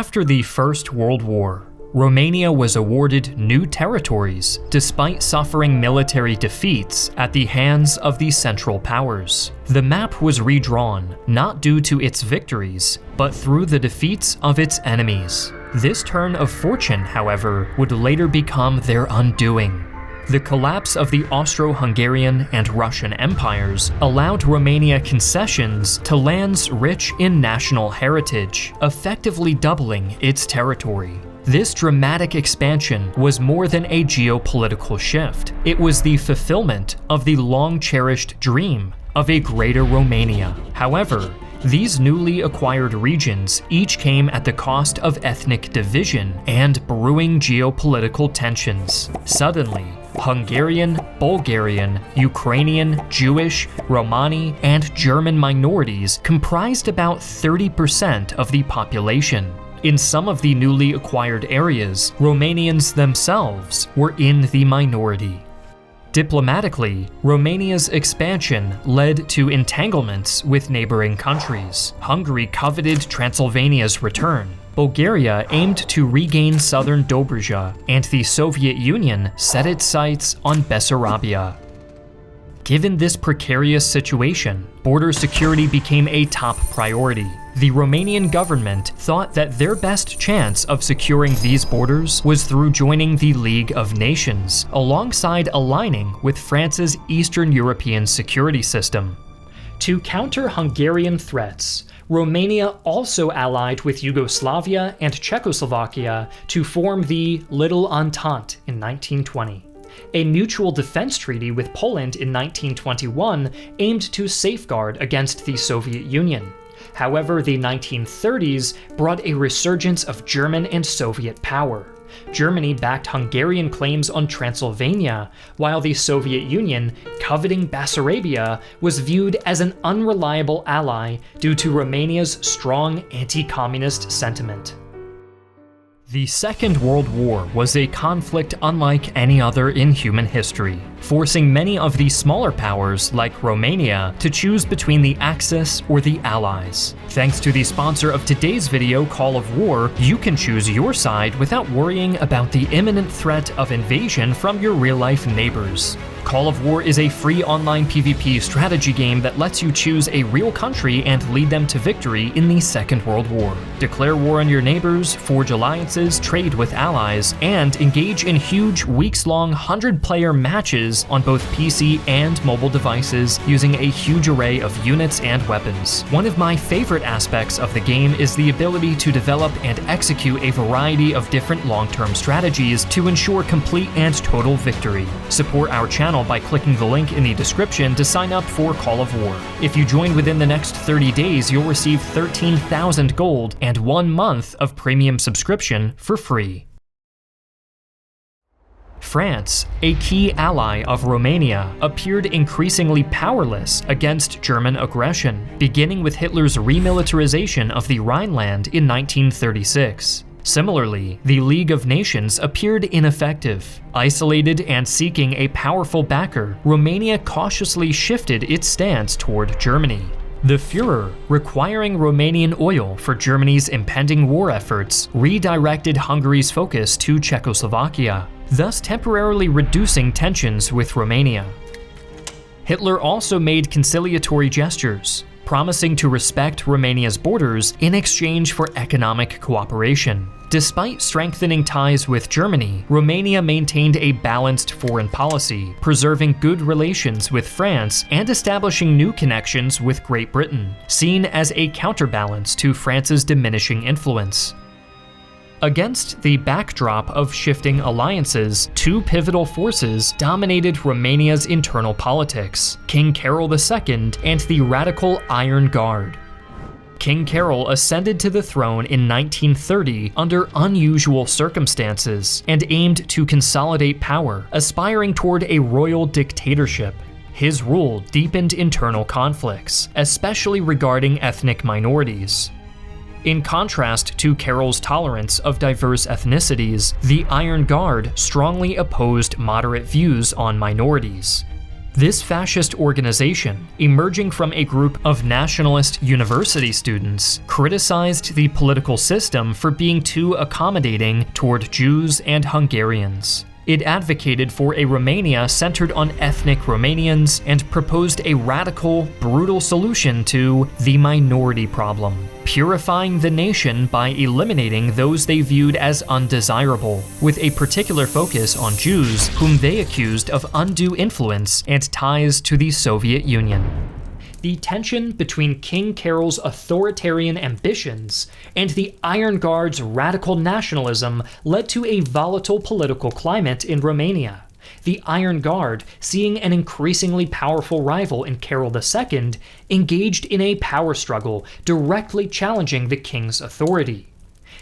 After the First World War, Romania was awarded new territories despite suffering military defeats at the hands of the Central Powers. The map was redrawn, not due to its victories, but through the defeats of its enemies. This turn of fortune, however, would later become their undoing. The collapse of the Austro-Hungarian and Russian empires allowed Romania concessions to lands rich in national heritage, effectively doubling its territory. This dramatic expansion was more than a geopolitical shift. It was the fulfillment of the long-cherished dream of a greater Romania. However, these newly acquired regions each came at the cost of ethnic division and brewing geopolitical tensions. Suddenly, Hungarian, Bulgarian, Ukrainian, Jewish, Romani, and German minorities comprised about 30% of the population. In some of the newly acquired areas, Romanians themselves were in the minority. Diplomatically, Romania's expansion led to entanglements with neighboring countries. Hungary coveted Transylvania's return. Bulgaria aimed to regain southern Dobruja, and the Soviet Union set its sights on Bessarabia. Given this precarious situation, border security became a top priority. The Romanian government thought that their best chance of securing these borders was through joining the League of Nations, alongside aligning with France's Eastern European security system. To counter Hungarian threats, Romania also allied with Yugoslavia and Czechoslovakia to form the Little Entente in 1920. A mutual defense treaty with Poland in 1921 aimed to safeguard against the Soviet Union. However, the 1930s brought a resurgence of German and Soviet power. Germany backed Hungarian claims on Transylvania, while the Soviet Union, coveting Bessarabia, was viewed as an unreliable ally due to Romania's strong anti-communist sentiment. The Second World War was a conflict unlike any other in human history, forcing many of the smaller powers, like Romania, to choose between the Axis or the Allies. Thanks to the sponsor of today's video, Call of War, you can choose your side without worrying about the imminent threat of invasion from your real-life neighbors. Call of War is a free online PvP strategy game that lets you choose a real country and lead them to victory in the Second World War. Declare war on your neighbors, forge alliances, trade with allies, and engage in huge, weeks-long 100-player matches on both PC and mobile devices using a huge array of units and weapons. One of my favorite aspects of the game is the ability to develop and execute a variety of different long-term strategies to ensure complete and total victory. Support our channel by clicking the link in the description to sign up for Call of War. If you join within the next 30 days, you'll receive 13,000 gold and 1 month of premium subscription for free. France, a key ally of Romania, appeared increasingly powerless against German aggression, beginning with Hitler's remilitarization of the Rhineland in 1936. Similarly, the League of Nations appeared ineffective. Isolated and seeking a powerful backer, Romania cautiously shifted its stance toward Germany. The Führer, requiring Romanian oil for Germany's impending war efforts, redirected Hungary's focus to Czechoslovakia, thus temporarily reducing tensions with Romania. Hitler also made conciliatory gestures, promising to respect Romania's borders in exchange for economic cooperation. Despite strengthening ties with Germany, Romania maintained a balanced foreign policy, preserving good relations with France and establishing new connections with Great Britain, seen as a counterbalance to France's diminishing influence. Against the backdrop of shifting alliances, two pivotal forces dominated Romania's internal politics: King Carol II and the radical Iron Guard. King Carol ascended to the throne in 1930 under unusual circumstances and aimed to consolidate power, aspiring toward a royal dictatorship. His rule deepened internal conflicts, especially regarding ethnic minorities. In contrast to Carol's tolerance of diverse ethnicities, the Iron Guard strongly opposed moderate views on minorities. This fascist organization, emerging from a group of nationalist university students, criticized the political system for being too accommodating toward Jews and Hungarians. It advocated for a Romania centered on ethnic Romanians and proposed a radical, brutal solution to the minority problem, purifying the nation by eliminating those they viewed as undesirable, with a particular focus on Jews whom they accused of undue influence and ties to the Soviet Union. The tension between King Carol's authoritarian ambitions and the Iron Guard's radical nationalism led to a volatile political climate in Romania. The Iron Guard, seeing an increasingly powerful rival in Carol II, engaged in a power struggle, directly challenging the king's authority.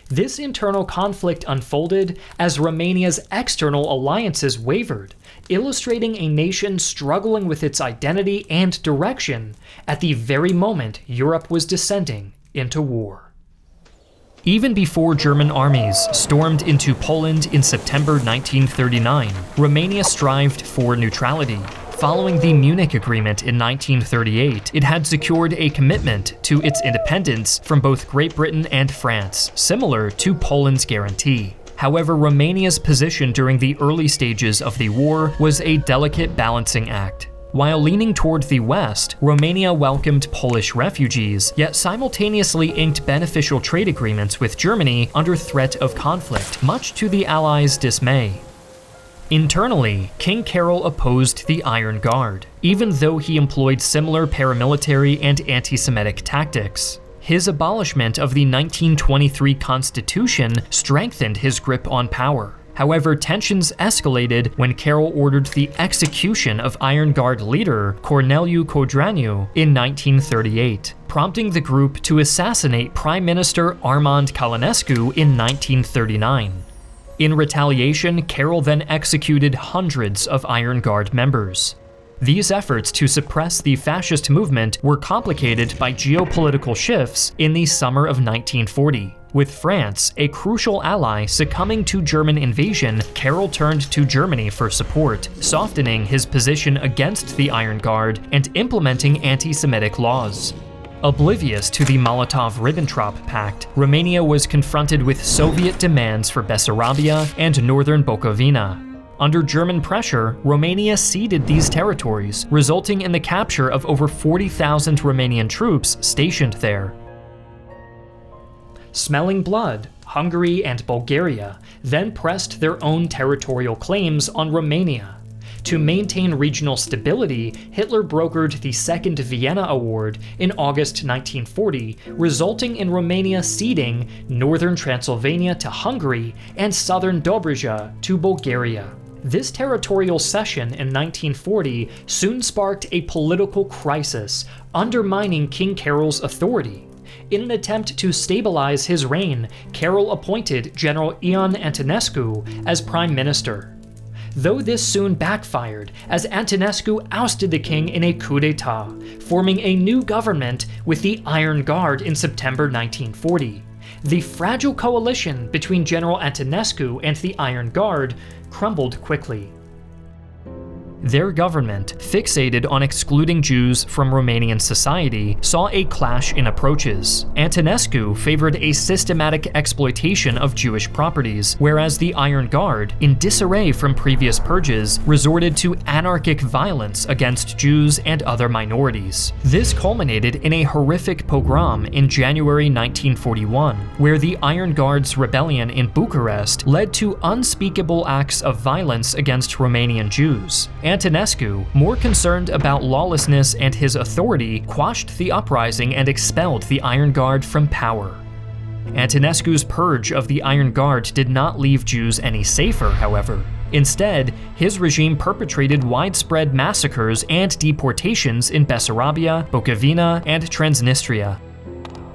This internal conflict unfolded as Romania's external alliances wavered, illustrating a nation struggling with its identity and direction at the very moment Europe was descending into war. Even before German armies stormed into Poland in September 1939, Romania strived for neutrality. Following the Munich Agreement in 1938, it had secured a commitment to its independence from both Great Britain and France, similar to Poland's guarantee. However, Romania's position during the early stages of the war was a delicate balancing act. While leaning toward the West, Romania welcomed Polish refugees, yet simultaneously inked beneficial trade agreements with Germany under threat of conflict, much to the Allies' dismay. Internally, King Carol opposed the Iron Guard, even though he employed similar paramilitary and anti-Semitic tactics. His abolishment of the 1923 Constitution strengthened his grip on power. However, tensions escalated when Carol ordered the execution of Iron Guard leader Corneliu Codraniu in 1938, prompting the group to assassinate Prime Minister Armand Călinescu in 1939. In retaliation, Carol then executed hundreds of Iron Guard members. These efforts to suppress the fascist movement were complicated by geopolitical shifts in the summer of 1940. With France, a crucial ally, succumbing to German invasion, Carol turned to Germany for support, softening his position against the Iron Guard and implementing anti-Semitic laws. Oblivious to the Molotov-Ribbentrop Pact, Romania was confronted with Soviet demands for Bessarabia and northern Bukovina. Under German pressure, Romania ceded these territories, resulting in the capture of over 40,000 Romanian troops stationed there. Smelling blood, Hungary and Bulgaria then pressed their own territorial claims on Romania. To maintain regional stability, Hitler brokered the Second Vienna Award in August 1940, resulting in Romania ceding northern Transylvania to Hungary and southern Dobruja to Bulgaria. This territorial cession in 1940 soon sparked a political crisis, undermining King Carol's authority. In an attempt to stabilize his reign, Carol appointed General Ion Antonescu as prime minister. Though this soon backfired, as Antonescu ousted the king in a coup d'etat, forming a new government with the Iron Guard in September 1940. The fragile coalition between General Antonescu and the Iron Guard crumbled quickly. Their government, fixated on excluding Jews from Romanian society, saw a clash in approaches. Antonescu favored a systematic exploitation of Jewish properties, whereas the Iron Guard, in disarray from previous purges, resorted to anarchic violence against Jews and other minorities. This culminated in a horrific pogrom in January 1941, where the Iron Guard's rebellion in Bucharest led to unspeakable acts of violence against Romanian Jews. Antonescu, more concerned about lawlessness and his authority, quashed the uprising and expelled the Iron Guard from power. Antonescu's purge of the Iron Guard did not leave Jews any safer, however. Instead, his regime perpetrated widespread massacres and deportations in Bessarabia, Bukovina, and Transnistria.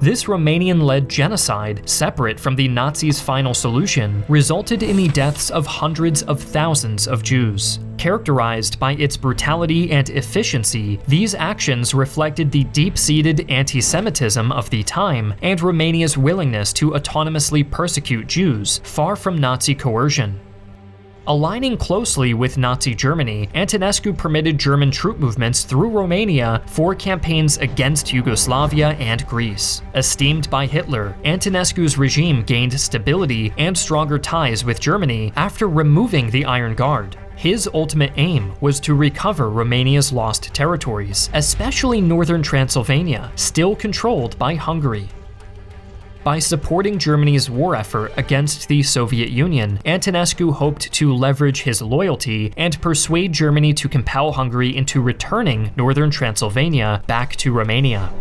This Romanian-led genocide, separate from the Nazis' final solution, resulted in the deaths of hundreds of thousands of Jews. Characterized by its brutality and efficiency, these actions reflected the deep-seated anti-Semitism of the time and Romania's willingness to autonomously persecute Jews, far from Nazi coercion. Aligning closely with Nazi Germany, Antonescu permitted German troop movements through Romania for campaigns against Yugoslavia and Greece. Esteemed by Hitler, Antonescu's regime gained stability and stronger ties with Germany after removing the Iron Guard. His ultimate aim was to recover Romania's lost territories, especially northern Transylvania, still controlled by Hungary. By supporting Germany's war effort against the Soviet Union, Antonescu hoped to leverage his loyalty and persuade Germany to compel Hungary into returning northern Transylvania back to Romania.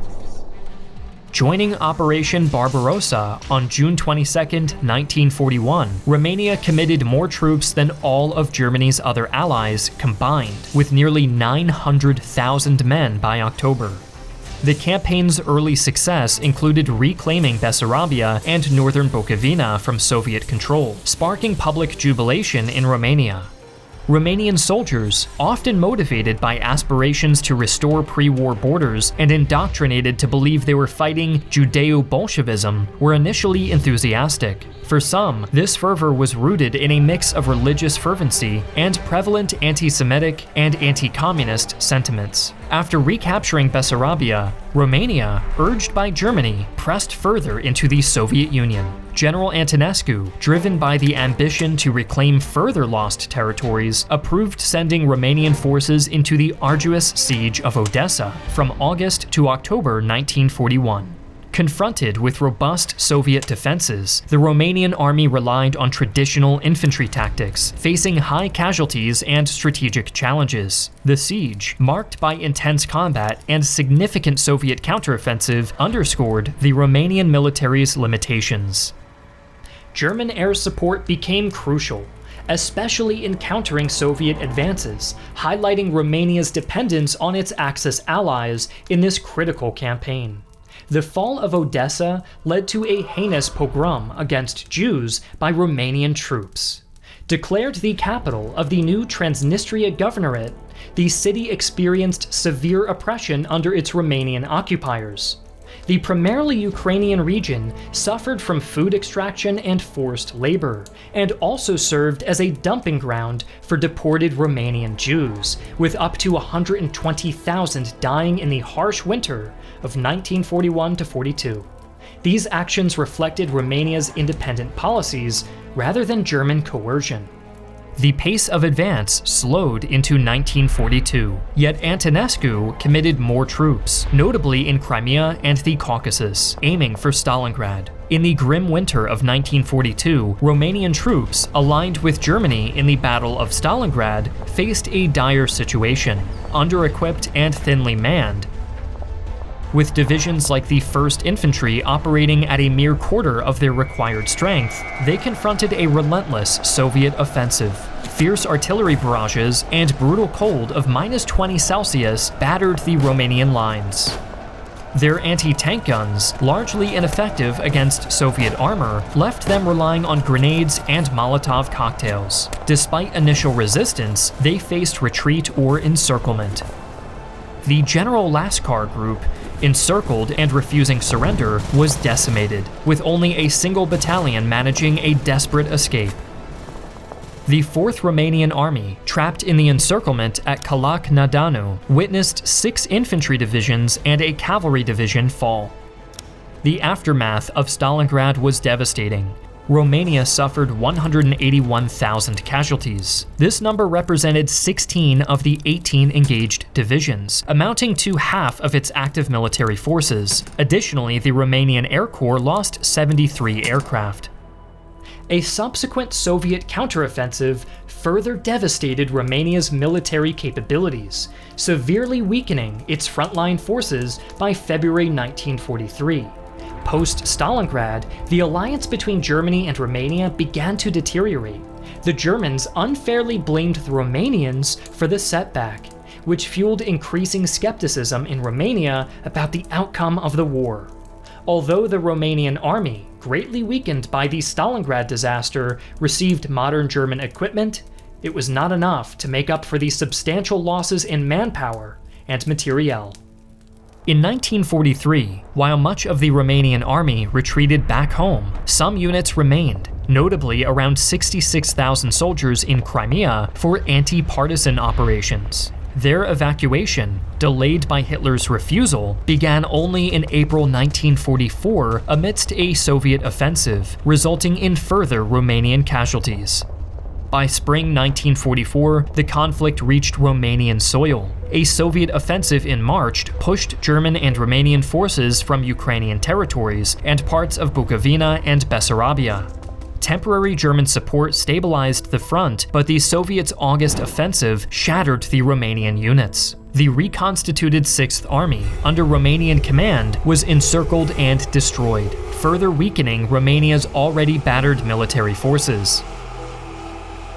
Joining Operation Barbarossa on June 22, 1941, Romania committed more troops than all of Germany's other allies combined, with nearly 900,000 men by October. The campaign's early success included reclaiming Bessarabia and northern Bukovina from Soviet control, sparking public jubilation in Romania. Romanian soldiers, often motivated by aspirations to restore pre-war borders and indoctrinated to believe they were fighting Judeo-Bolshevism, were initially enthusiastic. For some, this fervor was rooted in a mix of religious fervency and prevalent anti-Semitic and anti-communist sentiments. After recapturing Bessarabia, Romania, urged by Germany, pressed further into the Soviet Union. General Antonescu, driven by the ambition to reclaim further lost territories, approved sending Romanian forces into the arduous siege of Odessa from August to October 1941. Confronted with robust Soviet defenses, the Romanian army relied on traditional infantry tactics, facing high casualties and strategic challenges. The siege, marked by intense combat and significant Soviet counteroffensive, underscored the Romanian military's limitations. German air support became crucial, especially in countering Soviet advances, highlighting Romania's dependence on its Axis allies in this critical campaign. The fall of Odessa led to a heinous pogrom against Jews by Romanian troops. Declared the capital of the new Transnistria Governorate, the city experienced severe oppression under its Romanian occupiers. The primarily Ukrainian region suffered from food extraction and forced labor, and also served as a dumping ground for deported Romanian Jews, with up to 120,000 dying in the harsh winter of 1941-42. These actions reflected Romania's independent policies rather than German coercion. The pace of advance slowed into 1942, yet Antonescu committed more troops, notably in Crimea and the Caucasus, aiming for Stalingrad. In the grim winter of 1942, Romanian troops, aligned with Germany in the Battle of Stalingrad, faced a dire situation. Under-equipped and thinly manned, with divisions like the 1st Infantry operating at a mere quarter of their required strength, they confronted a relentless Soviet offensive. Fierce artillery barrages and brutal cold of -20°C battered the Romanian lines. Their anti-tank guns, largely ineffective against Soviet armor, left them relying on grenades and Molotov cocktails. Despite initial resistance, they faced retreat or encirclement. The General Lascar Group, encircled and refusing surrender, was decimated, with only a single battalion managing a desperate escape. The 4th Romanian Army, trapped in the encirclement at Calac Nadanu, witnessed 6 infantry divisions and a cavalry division fall. The aftermath of Stalingrad was devastating. Romania suffered 181,000 casualties. This number represented 16 of the 18 engaged divisions, amounting to half of its active military forces. Additionally, the Romanian Air Corps lost 73 aircraft. A subsequent Soviet counteroffensive further devastated Romania's military capabilities, severely weakening its frontline forces by February 1943. Post-Stalingrad, the alliance between Germany and Romania began to deteriorate. The Germans unfairly blamed the Romanians for the setback, which fueled increasing skepticism in Romania about the outcome of the war. Although the Romanian army, greatly weakened by the Stalingrad disaster, received modern German equipment, it was not enough to make up for the substantial losses in manpower and materiel. In 1943, while much of the Romanian army retreated back home, some units remained, notably around 66,000 soldiers in Crimea for anti-partisan operations. Their evacuation, delayed by Hitler's refusal, began only in April 1944 amidst a Soviet offensive, resulting in further Romanian casualties. By spring 1944, the conflict reached Romanian soil. A Soviet offensive in March pushed German and Romanian forces from Ukrainian territories and parts of Bukovina and Bessarabia. Temporary German support stabilized the front, but the Soviets' August offensive shattered the Romanian units. The reconstituted 6th Army, under Romanian command, was encircled and destroyed, further weakening Romania's already battered military forces.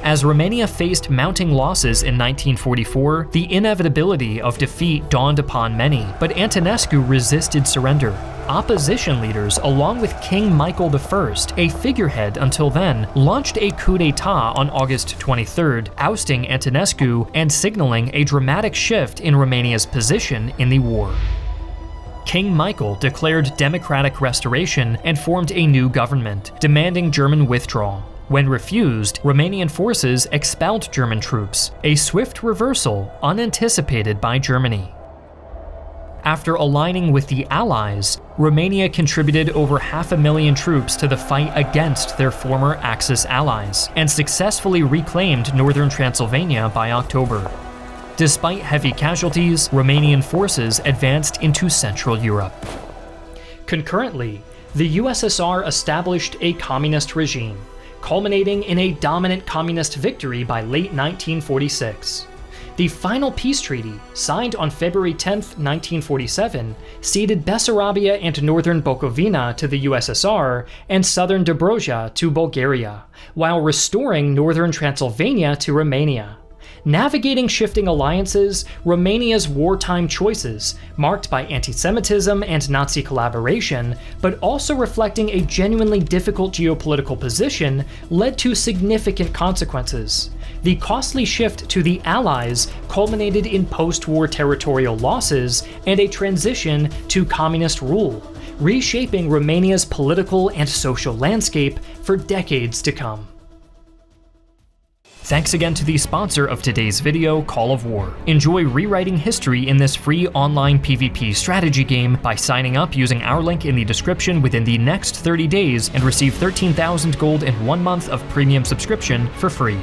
As Romania faced mounting losses in 1944, the inevitability of defeat dawned upon many, but Antonescu resisted surrender. Opposition leaders, along with King Michael I, a figurehead until then, launched a coup d'etat on August 23rd, ousting Antonescu and signaling a dramatic shift in Romania's position in the war. King Michael declared democratic restoration and formed a new government, demanding German withdrawal. When refused, Romanian forces expelled German troops, a swift reversal unanticipated by Germany. After aligning with the Allies, Romania contributed over 500,000 troops to the fight against their former Axis allies, and successfully reclaimed northern Transylvania by October. Despite heavy casualties, Romanian forces advanced into Central Europe. Concurrently, the USSR established a communist regime, culminating in a dominant communist victory by late 1946. The final peace treaty, signed on February 10, 1947, ceded Bessarabia and northern Bukovina to the USSR and southern Dobruja to Bulgaria, while restoring northern Transylvania to Romania. Navigating shifting alliances, Romania's wartime choices, marked by anti-Semitism and Nazi collaboration, but also reflecting a genuinely difficult geopolitical position, led to significant consequences. The costly shift to the Allies culminated in post-war territorial losses and a transition to communist rule, reshaping Romania's political and social landscape for decades to come. Thanks again to the sponsor of today's video, Call of War. Enjoy rewriting history in this free online PvP strategy game by signing up using our link in the description within the next 30 days and receive 13,000 gold and 1 month of premium subscription for free.